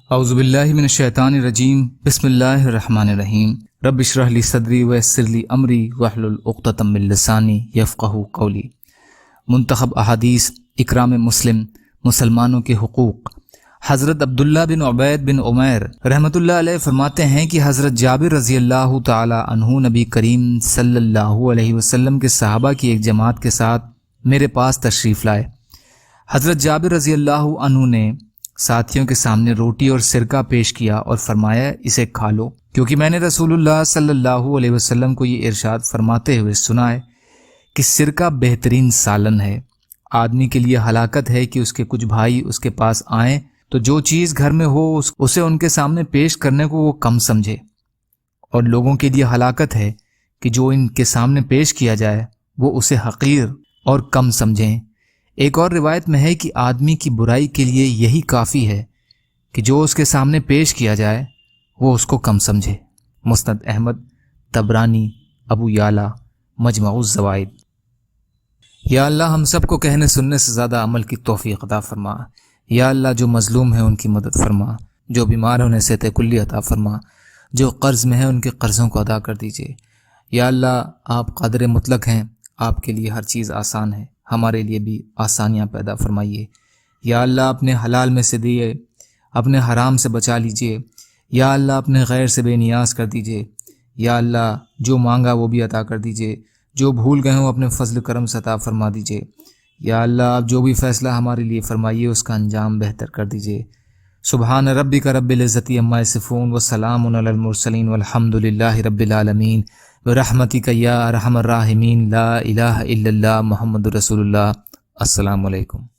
اعوذ باللہ من الشیطان الرجیم بسم اللہ الرحمن الرحیم رب اشرح لی صدری ویسر لی امری واحلل عقدۃ من لسانی یفقہوا قولی۔ منتخب احادیث اکرام مسلم، مسلمانوں کے حقوق۔ حضرت عبداللہ بن عبید بن عمیر رحمۃ اللہ علیہ فرماتے ہیں کہ حضرت جابر رضی اللہ تعالی عنہ نبی کریم صلی اللہ علیہ وسلم کے صحابہ کی ایک جماعت کے ساتھ میرے پاس تشریف لائے۔ حضرت جابر رضی اللہ عنہ نے ساتھیوں کے سامنے روٹی اور سرکہ پیش کیا اور فرمایا اسے کھا لو، کیونکہ میں نے رسول اللہ صلی اللہ علیہ وسلم کو یہ ارشاد فرماتے ہوئے سنا ہے کہ سرکہ بہترین سالن ہے۔ آدمی کے لیے ہلاکت ہے کہ اس کے کچھ بھائی اس کے پاس آئیں تو جو چیز گھر میں ہو اسے ان کے سامنے پیش کرنے کو وہ کم سمجھے، اور لوگوں کے لیے ہلاکت ہے کہ جو ان کے سامنے پیش کیا جائے وہ اسے حقیر اور کم سمجھیں۔ ایک اور روایت میں ہے کہ آدمی کی برائی کے لیے یہی کافی ہے کہ جو اس کے سامنے پیش کیا جائے وہ اس کو کم سمجھے۔ مسند احمد، طبرانی، ابو یعلا، مجمع الزوائد۔ یا اللہ ہم سب کو کہنے سننے سے زیادہ عمل کی توفیق عطا فرما۔ یا اللہ جو مظلوم ہیں ان کی مدد فرما، جو بیمار ہیں انہیں صحت کلی عطا فرما، جو قرض میں ہیں ان کے قرضوں کو ادا کر دیجیے۔ یا اللہ آپ قادر مطلق ہیں، آپ کے لیے ہر چیز آسان ہے، ہمارے لیے بھی آسانیاں پیدا فرمائیے۔ یا اللہ اپنے حلال میں سے دیے، اپنے حرام سے بچا لیجیے۔ یا اللہ اپنے غیر سے بے نیاز کر دیجیے۔ یا اللہ جو مانگا وہ بھی عطا کر دیجیے، جو بھول گئے ہوں اپنے فضل کرم سے عطا فرما دیجیے۔ یا اللہ آپ جو بھی فیصلہ ہمارے لیے فرمائیے اس کا انجام بہتر کر دیجیے۔ سبحان ربک رب العزت عما یصفون وسلام علی المرسلین والحمد للہ رب العالمین برحمتک یا ارحم الراحمین لا الہ الا اللہ محمد رسول اللہ۔ السلام علیکم۔